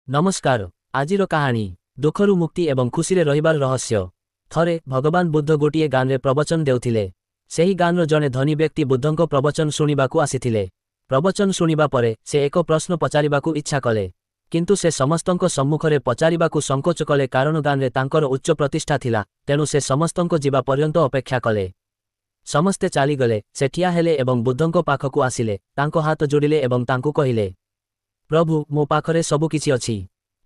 नमस्कार। आजिर कहानी दुखरु मुक्ति एवं खुशी रहिबार रहस्य। थरे भगवान बुद्ध गोटिए गान्रे प्रवचन देउथिले। सेही गान्र जने धनी व्यक्ति बुद्धंको प्रवचन शुणिबाकू आसिथिले। प्रवचन शुणिबा परे से एक प्रश्न पचारिबाकू इच्छा कले, किंतु से समस्तंको सम्मुखरे पचारिबाकू संकोच कले कारण गान्रे तांकर उच्च प्रतिष्ठा थिला। तेणु से समस्तंको जीवा पर्यंत अपेक्षा कले। समस्ते चालीगले। से ठिया हेले एवं बुद्धंको पाखकू आसिले, तांको हाथ जोड़िले एवं तांकू कहिले, प्रभु मो पाखरे सबु किछि अछि।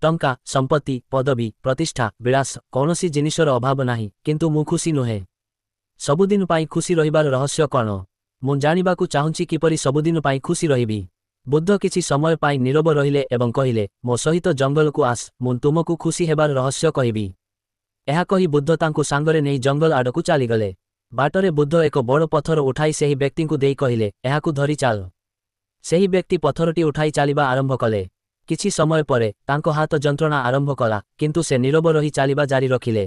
टंका, संपत्ति, पदवी, प्रतिष्ठा, विलास कौनसी जिनिसर अभाव नाही, किंतु मु खुशी नुहे। सबुदिन पाई खुशी रहिबार रहस्य कौन? मु जानिबाकू चाहुछि किपरि सबुदिन पाई खुशी रहिबी। बुद्ध किछि समय पाई नीरव रहिले एवं कहिले, मो सहित जंगल को आस, मु तुमकू खुशी हेबार रहस्य कहिबी। एहा कहि बुद्ध तांकू सांगरे नेई जंगल आडकू चालीगले। बाटरे बुद्ध एक बड़ पत्थर उठाई सेही व्यक्तिंकू देई कहिले, एहाकू धरी चाल। सेही व्यक्ति पत्थरटी उठाई चालिबा आरंभ कले। किछि समय परे तांको हाथ जंत्रणा आरंभ कला, किंतु से नीरव रही चालिबा जारी रखिले।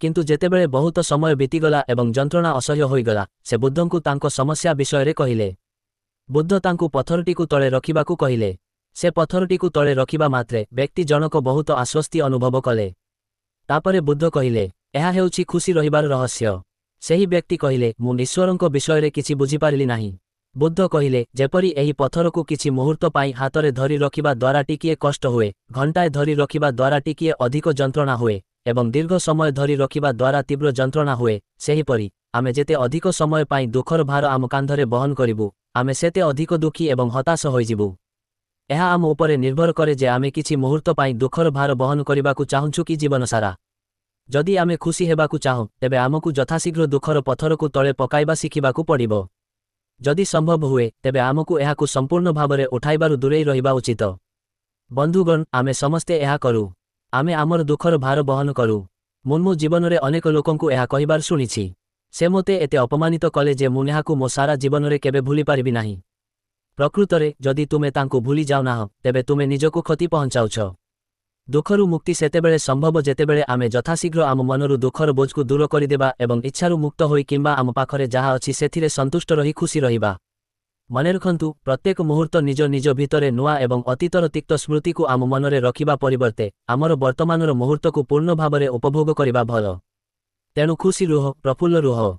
किंतु जेतेबेले बहुत समय बीतीगला एवं जंत्रणा असह्य होईगला, से बुद्धंकू तांको समस्या विषय कहिले। बुद्ध तांकू पत्थरटीकू तळे रखिबाकू कहिले। से पत्थरटीकू तळे रखिबा मात्रे व्यक्ति जनक बहुत आश्वस्ति अनुभव कले। तापरे बुद्ध कहिले, एहा हेउछि खुशी रहिबार रहस्य। सेही व्यक्ति कहिले, मु ईश्वरंको विषय किछि बुझी पारिली नाही। बुद्ध कहिले, जेपरि एही पत्थरकू किछि मुहूर्त पाई हाथरे धरी रखिबा द्वारा टिकिए कष्ट हुए, घंटाए धरी रखिबा द्वारा टिकिए अधिक जंत्रणा हुए एवं दीर्घ समय धरी रखिबा द्वारा तीव्र जंत्रणा हुए, सेहीपरि आमे जेते अधिक समय पाई दुखर भार आम कांधरे बहन करिबु, आमे सेते अधिक दुखी एवं हताश होइजिबु। एहा आम उपरे निर्भर करे जे आमे किछि मुहूर्त पाई दुखर भार बहन करिबाकू चाहुछु कि जीवन सारा। जदि आमे खुशी हेबाकू चाहु, तेबे आमकू यथाशीघ्र दुखर पत्थरकू तळे पकाइबा शिखिबाकू पड़िबो। जदि संभव हुए, तेबे आमकू एहाकू संपूर्ण भावरे उठाइबारु दूरेई रहिबा उचित। बंधुगण, आमे समस्ते एहा करू। आमे आमर दुखर भार बहन करू। मो जीवनरे अनेक लोकंकू एहा कहिबार शुणिछि। से मोते एते अपमानित कले जे मु एहाकू मो सारा जीवनरे केबे भूली पारिबि नाही। प्रकृतरे जदि तुमे तांकू भूली जाउ नाह, तेबे तुमे निजकू क्षति पहुंचाउछ। दुखरु मुक्ति सेतेबेले संभव जेतेबेले आमे यथाशीघ्र आम मनरु दुखर बोझकू दूर करिदेबा एवं इच्छारु मुक्त होई किंबा आम पाखरे जहा अछि सेथिरे संतुष्ट रही खुशी रहिबा। मने रखंतु, प्रत्येक मुहूर्त निज निज भितरे नुआ एवं अतीतर तिक्त स्मृतिकू आम मनरे रखिबा परिवर्ते आमर वर्तमानर मुहूर्तकू पूर्ण भावरे उपभोग करिबा भल। तेणु खुशी रुह, प्रफुल्ल रुह।